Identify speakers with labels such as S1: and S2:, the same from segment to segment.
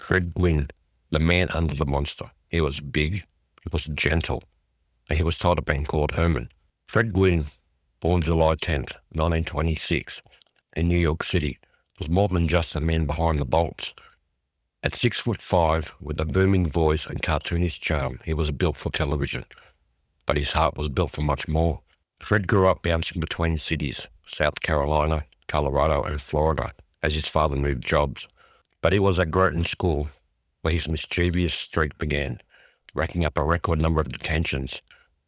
S1: Fred Gwynn, the man under the monster. He was big, he was gentle, and he was tired of being called Herman. Fred Gwynn, born July 10th, 1926, in New York City, was more than just the man behind the bolts. At 6'5", with a booming voice and cartoonish charm, he was built for television. But his heart was built for much more. Fred grew up bouncing between cities, South Carolina, Colorado, and Florida, as his father moved jobs. But it was at Groton School where his mischievous streak began, racking up a record number of detentions.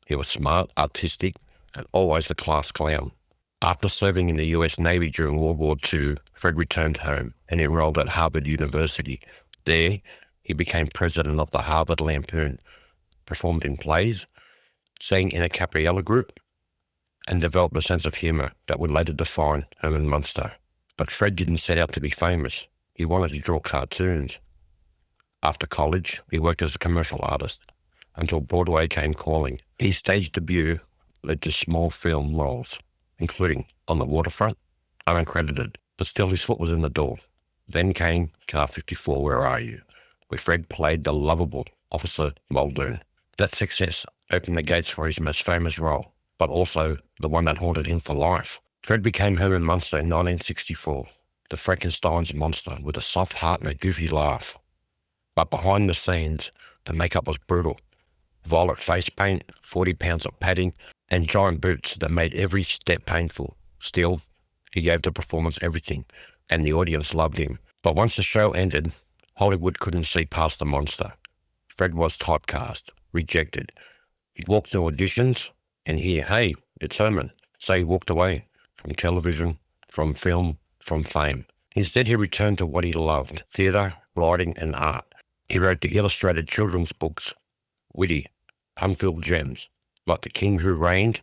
S1: He was smart, artistic, and always the class clown. After serving in the U.S. Navy during World War II, Fred returned home and enrolled at Harvard University. There, he became president of the Harvard Lampoon, performed in plays, sang in a cappella group, and developed a sense of humor that would later define Herman Munster. But Fred didn't set out to be famous. He wanted to draw cartoons. After college, he worked as a commercial artist until Broadway came calling. His stage debut led to small film roles, including On the Waterfront, uncredited, but still his foot was in the door. Then came Car 54, Where Are You?, where Fred played the lovable Officer Muldoon. That success opened the gates for his most famous role, but also the one that haunted him for life. Fred became Herman Munster in 1964, the Frankenstein's monster with a soft heart and a goofy laugh. But behind the scenes, the makeup was brutal. Violet face paint, 40 pounds of padding, and giant boots that made every step painful. Still, he gave the performance everything, and the audience loved him. But once the show ended, Hollywood couldn't see past the monster. Fred was typecast, rejected. He'd walk to auditions and hear, "Hey, it's Herman." So he walked away from television, from film, from fame. Instead, he returned to what he loved: theatre, writing, and art. He wrote the illustrated children's books, witty, pun-filled gems, like The King Who Reigned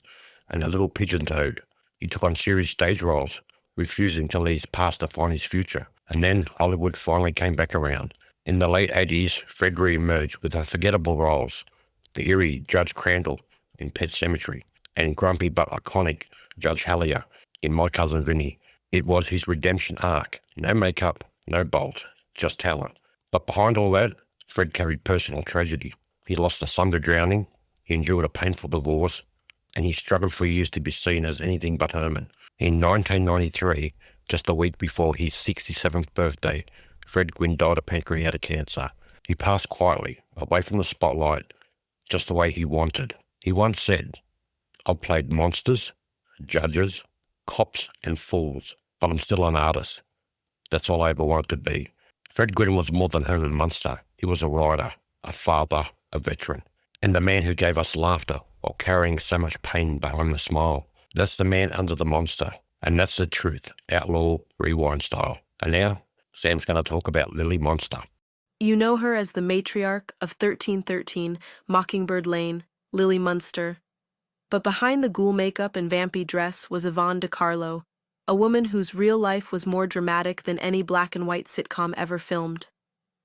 S1: and The Little Pigeon Toad. He took on serious stage roles, refusing to leave his past to find his future. And then Hollywood finally came back around. In the late 80s, Fred re-emerged with unforgettable roles: the eerie Judge Crandall in Pet Sematary, and grumpy but iconic Judge Hallier in My Cousin Vinny. It was his redemption arc. No makeup, no bolt, just talent. But behind all that, Fred carried personal tragedy. He lost a son to drowning, he endured a painful divorce, and he struggled for years to be seen as anything but Herman. In 1993, just a week before his 67th birthday, Fred Gwynn died of pancreatic cancer. He passed quietly, away from the spotlight, just the way he wanted. He once said, "I've played monsters, judges, cops, and fools, but I'm still an artist. That's all I ever wanted to be." Fred Gwynn was more than Herman Munster. He was a writer, a father, a veteran, and the man who gave us laughter while carrying so much pain behind the smile. That's the man under the monster, and that's the truth, outlaw rewind style. And now, Sam's going to talk about Lily Monster.
S2: You know her as the matriarch of 1313 Mockingbird Lane, Lily Munster. But behind the ghoul makeup and vampy dress was Yvonne DiCarlo, a woman whose real life was more dramatic than any black and white sitcom ever filmed.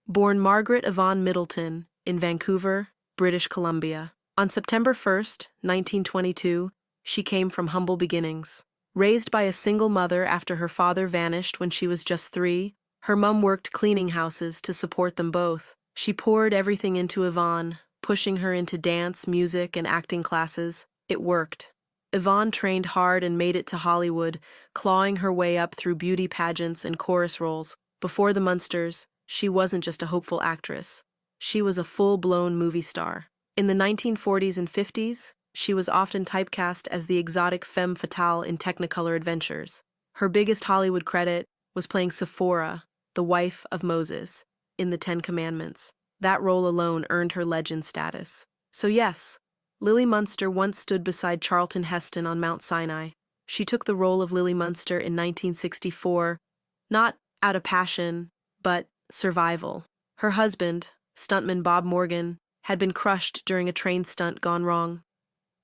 S2: Born Margaret Yvonne Middleton in Vancouver, British Columbia. On September 1st, 1922, she came from humble beginnings. Raised by a single mother after her father vanished when she was just 3, her mum worked cleaning houses to support them both. She poured everything into Yvonne, pushing her into dance, music, and acting classes. It worked. Yvonne trained hard and made it to Hollywood, clawing her way up through beauty pageants and chorus roles. Before the Munsters, she wasn't just a hopeful actress. She was a full-blown movie star. In the 1940s and 50s, she was often typecast as the exotic femme fatale in Technicolor adventures. Her biggest Hollywood credit was playing Sephora, the wife of Moses, in The Ten Commandments. That role alone earned her legend status. So yes, Lily Munster once stood beside Charlton Heston on Mount Sinai. She took the role of Lily Munster in 1964, not out of passion, but survival. Her husband, stuntman Bob Morgan, had been crushed during a train stunt gone wrong.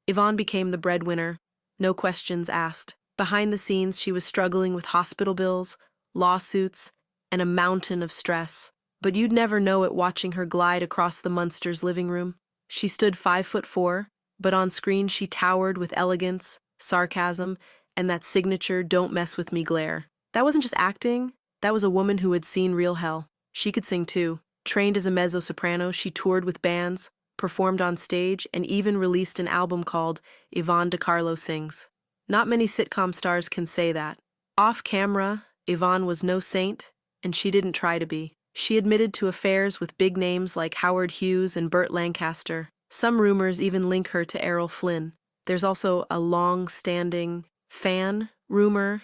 S2: Yvonne became the breadwinner, no questions asked. Behind the scenes, she was struggling with hospital bills, lawsuits, and a mountain of stress. But you'd never know it watching her glide across the Munsters' living room. She stood 5'4", but on screen she towered with elegance, sarcasm, and that signature "don't mess with me" glare. That wasn't just acting, that was a woman who had seen real hell. She could sing too. Trained as a mezzo-soprano, she toured with bands, performed on stage, and even released an album called Yvonne DiCarlo Sings. Not many sitcom stars can say that. Off camera, Yvonne was no saint, and she didn't try to be. She admitted to affairs with big names like Howard Hughes and Burt Lancaster. Some rumors even link her to Errol Flynn. There's also a long-standing fan rumor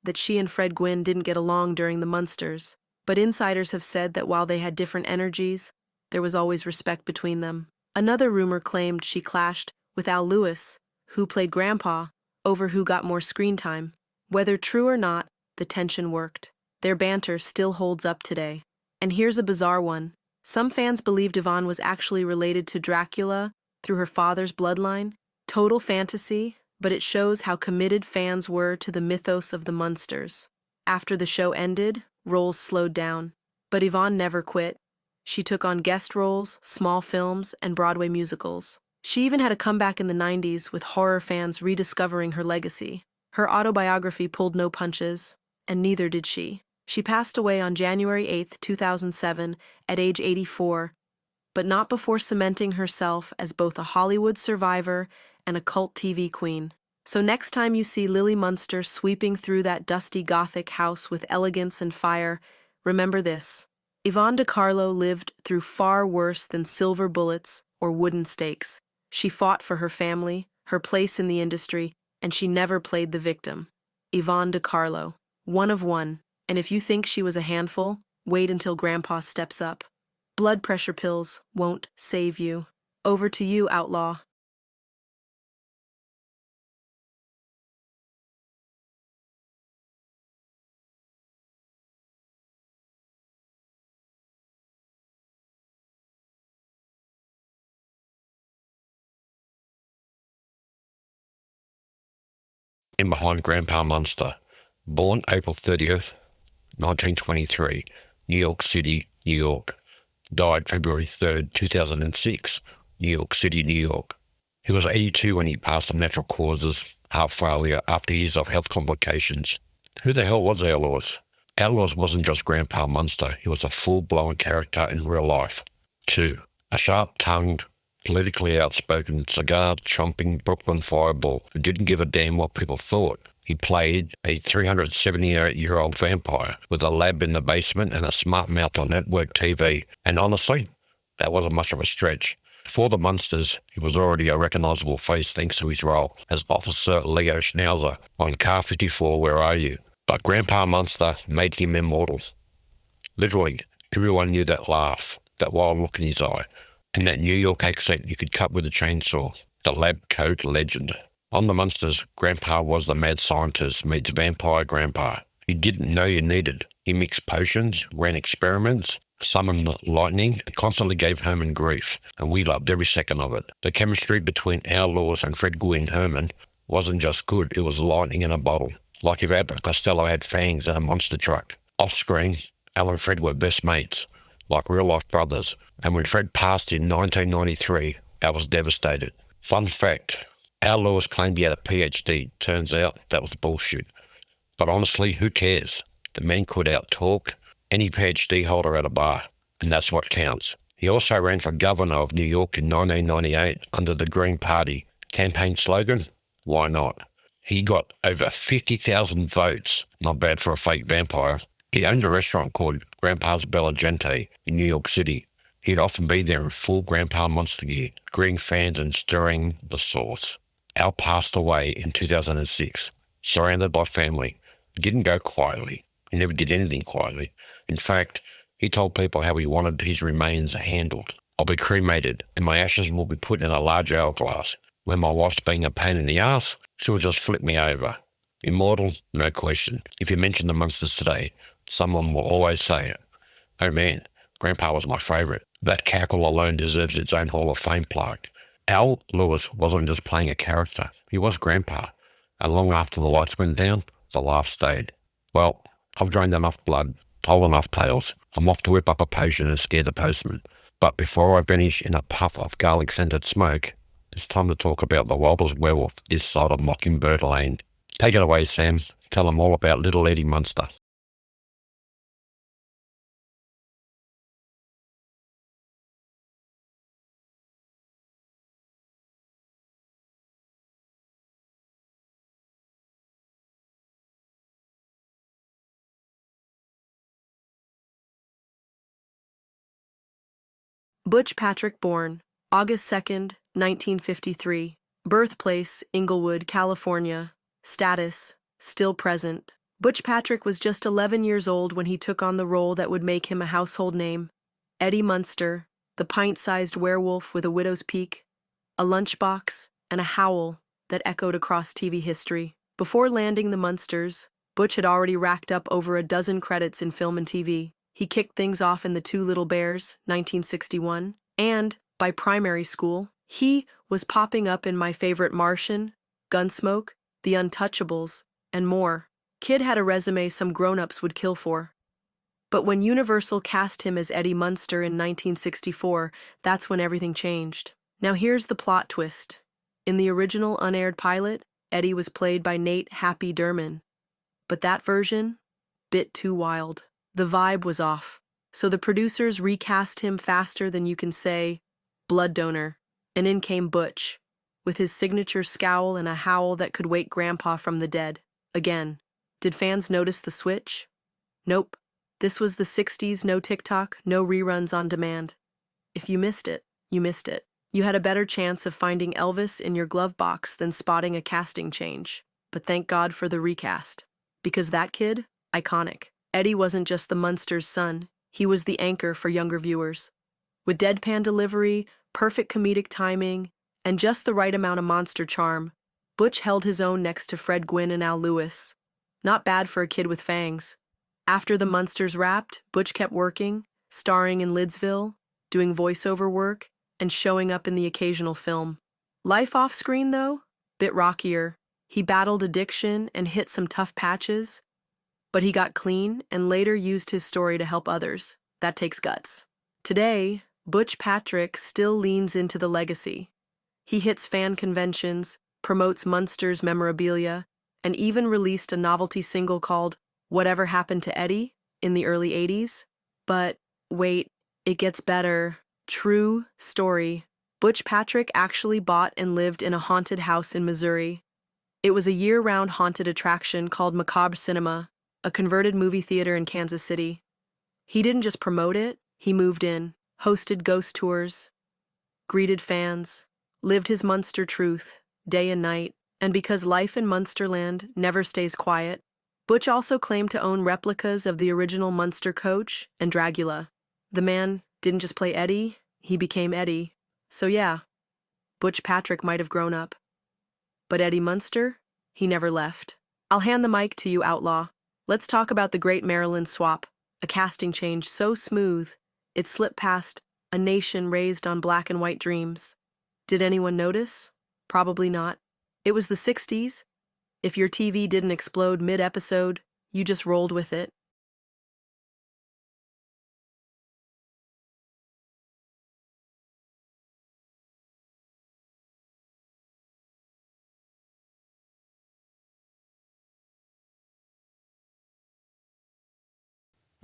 S2: that she and Fred Gwynne didn't get along during the Munsters, but insiders have said that while they had different energies, there was always respect between them. Another rumor claimed she clashed with Al Lewis, who played Grandpa, over who got more screen time. Whether true or not, the tension worked. Their banter still holds up today. And here's a bizarre one. Some fans believed Yvonne was actually related to Dracula through her father's bloodline. Total fantasy, but it shows how committed fans were to the mythos of the Munsters. After the show ended, roles slowed down. But Yvonne never quit. She took on guest roles, small films, and Broadway musicals. She even had a comeback in the 90s with horror fans rediscovering her legacy. Her autobiography pulled no punches, and neither did she. She passed away on January 8, 2007, at age 84, but not before cementing herself as both a Hollywood survivor and a cult TV queen. So next time you see Lily Munster sweeping through that dusty Gothic house with elegance and fire, remember this. Yvonne DiCarlo lived through far worse than silver bullets or wooden stakes. She fought for her family, her place in the industry, and she never played the victim. Yvonne DiCarlo, one of one, and if you think she was a handful, wait until Grandpa steps up. Blood pressure pills won't save you. Over to you, outlaw.
S1: In behind Grandpa Munster, born April 30th, 1923, New York City, New York. Died February 3rd, 2006, New York City, New York. He was 82 when he passed of natural causes, heart failure, after years of health complications. Who the hell was Al Lewis? Al Lewis wasn't just Grandpa Munster, he was a full-blown character in real life. 2. A sharp-tongued, politically outspoken, cigar-chomping Brooklyn fireball who didn't give a damn what people thought. He played a 378-year-old vampire with a lab in the basement and a smart mouth on network TV. And honestly, that wasn't much of a stretch. Before the Munsters, he was already a recognizable face thanks to his role as Officer Leo Schnauzer on Car 54, Where Are You? But Grandpa Munster made him immortal. Literally, everyone knew that laugh, that wild look in his eye, and that New York accent you could cut with a chainsaw. The lab coat legend. On the Munsters, Grandpa was the mad scientist meets vampire grandpa. He didn't know you needed. He mixed potions, ran experiments, summoned lightning, and constantly gave Herman grief, and we loved every second of it. The chemistry between Al Lewis and Fred Gwynne Herman wasn't just good, it was lightning in a bottle. Like if Abbott Costello had fangs and a monster truck. Off-screen, Al and Fred were best mates, like real-life brothers, and when Fred passed in 1993, Al was devastated. Fun fact, Al Lewis claimed he had a PhD. Turns out that was bullshit. But honestly, who cares? The man could out-talk any PhD holder at a bar, and that's what counts. He also ran for governor of New York in 1998 under the Green Party. Campaign slogan? Why not? He got over 50,000 votes. Not bad for a fake vampire. He owned a restaurant called Grandpa's Bella Gente in New York City. He'd often be there in full Grandpa Munster gear, greeting fans and stirring the sauce. Al passed away in 2006, surrounded by family. He didn't go quietly. He never did anything quietly. In fact, he told people how he wanted his remains handled. I'll be cremated, and my ashes will be put in a large hourglass. When my wife's being a pain in the ass, she'll just flip me over. Immortal? No question. If you mention the Munsters today, someone will always say it. Oh man, Grandpa was my favourite. That cackle alone deserves its own Hall of Fame plaque. Al Lewis wasn't just playing a character, he was Grandpa. And long after the lights went down, the laugh stayed. Well, I've drained enough blood, told enough tales. I'm off to whip up a potion and scare the postman. But before I vanish in a puff of garlic-scented smoke, it's time to talk about the wildest werewolf this side of Mockingbird Lane. Take it away, Sam. Tell them all about little Eddie Munster.
S2: Butch Patrick born, August 2nd, 1953. Birthplace, Inglewood, California. Status, still present. Butch Patrick was just 11 years old when he took on the role that would make him a household name. Eddie Munster, the pint-sized werewolf with a widow's peak, a lunchbox, and a howl that echoed across TV history. Before landing the Munsters, Butch had already racked up over a dozen credits in film and TV. He kicked things off in The Two Little Bears, 1961, and, by primary school, he was popping up in My Favorite Martian, Gunsmoke, The Untouchables, and more. Kid had a resume some grown-ups would kill for. But when Universal cast him as Eddie Munster in 1964, that's when everything changed. Now here's the plot twist. In the original unaired pilot, Eddie was played by Nate Happy Derman. But that version? Bit too wild. The vibe was off. So the producers recast him faster than you can say, blood donor. And in came Butch, with his signature scowl and a howl that could wake Grandpa from the dead. Again. Did fans notice the switch? Nope. This was the 60s, no TikTok, no reruns on demand. If you missed it, you missed it. You had a better chance of finding Elvis in your glove box than spotting a casting change. But thank God for the recast. Because that kid, iconic. Eddie wasn't just the Munsters' son, he was the anchor for younger viewers. With deadpan delivery, perfect comedic timing, and just the right amount of monster charm, Butch held his own next to Fred Gwynne and Al Lewis. Not bad for a kid with fangs. After the Munsters wrapped, Butch kept working, starring in Lidsville, doing voiceover work, and showing up in the occasional film. Life off-screen, though? Bit rockier. He battled addiction and hit some tough patches, but he got clean and later used his story to help others. That takes guts. Today, Butch Patrick still leans into the legacy. He hits fan conventions, promotes Munsters memorabilia, and even released a novelty single called Whatever Happened to Eddie in the early 80s. But wait, it gets better. True story. Butch Patrick actually bought and lived in a haunted house in Missouri. It was a year-round haunted attraction called Macabre Cinema, a converted movie theater in Kansas City. He didn't just promote it, he moved in, hosted ghost tours, greeted fans, lived his Munster truth, day and night, and because life in Munsterland never stays quiet, Butch also claimed to own replicas of the original Munster coach and Dragula. The man didn't just play Eddie, he became Eddie. So yeah, Butch Patrick might have grown up. But Eddie Munster, he never left. I'll hand the mic to you, Outlaw. Let's talk about the Great Maryland Swap, a casting change so smooth, it slipped past a nation raised on black and white dreams. Did anyone notice? Probably not. It was the 60s. If your TV didn't explode mid-episode, you just rolled with it.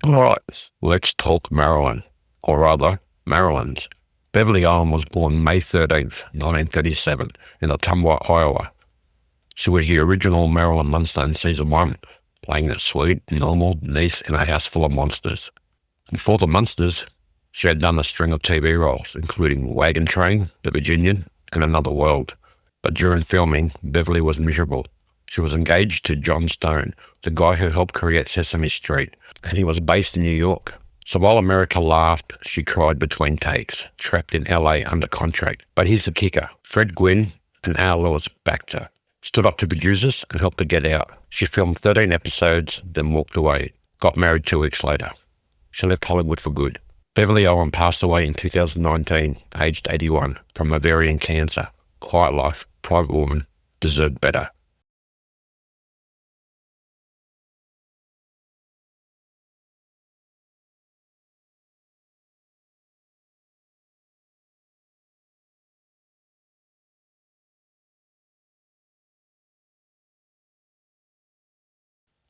S1: All right, let's talk Maryland, or rather, Maryland. Beverly Allen was born May 13th, 1937, in Ottumwa, Iowa. She was the original Marilyn Munster in season 1, playing a sweet, normal niece in a house full of monsters. Before the Munsters, she had done a string of TV roles, including Wagon Train, The Virginian, and Another World. But during filming, Beverly was miserable. She was engaged to John Stone, the guy who helped create Sesame Street, and he was based in New York. So while America laughed, she cried between takes, trapped in LA under contract. But here's the kicker. Fred Gwynne and Al Lewis backed her, stood up to producers and helped her get out. She filmed 13 episodes, then walked away, got married 2 weeks later. She left Hollywood for good. Beverly Owen passed away in 2019, aged 81, from ovarian cancer. Quiet life, private woman, deserved better.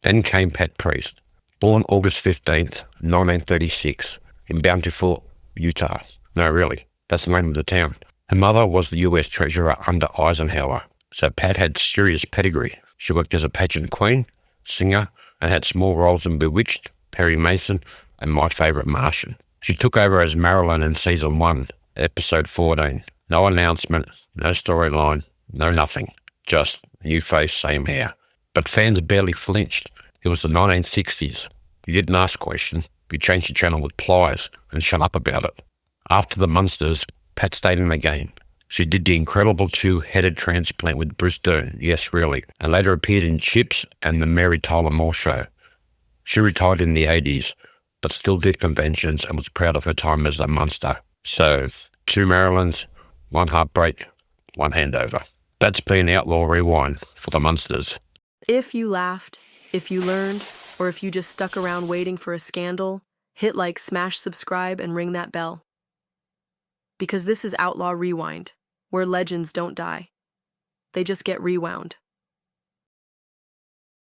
S1: Then came Pat Priest, born August 15th, 1936, in Bountiful, Utah. No, really, that's the name of the town. Her mother was the US Treasurer under Eisenhower, so Pat had serious pedigree. She worked as a pageant queen, singer, and had small roles in Bewitched, Perry Mason, and My Favorite Martian. She took over as Marilyn in season 1, episode 14. No announcement, no storyline, no nothing. Just new face, same hair. But fans barely flinched. It was the 1960s. You didn't ask questions. You changed the channel with pliers and shut up about it. After the Munsters, Pat stayed in the game. She did the incredible 2-headed transplant with Bruce Dern, yes really, and later appeared in Chips and the Mary Tyler Moore Show. She retired in the 80s, but still did conventions and was proud of her time as a Munster. So, 2 Marilyns, 1 heartbreak, 1 handover. That's been Outlaw Rewind for the Munsters.
S2: If you laughed, if you learned, or if you just stuck around waiting for a scandal, hit like, smash subscribe, and ring that bell. Because this is Outlaw Rewind, where legends don't die. They just get rewound.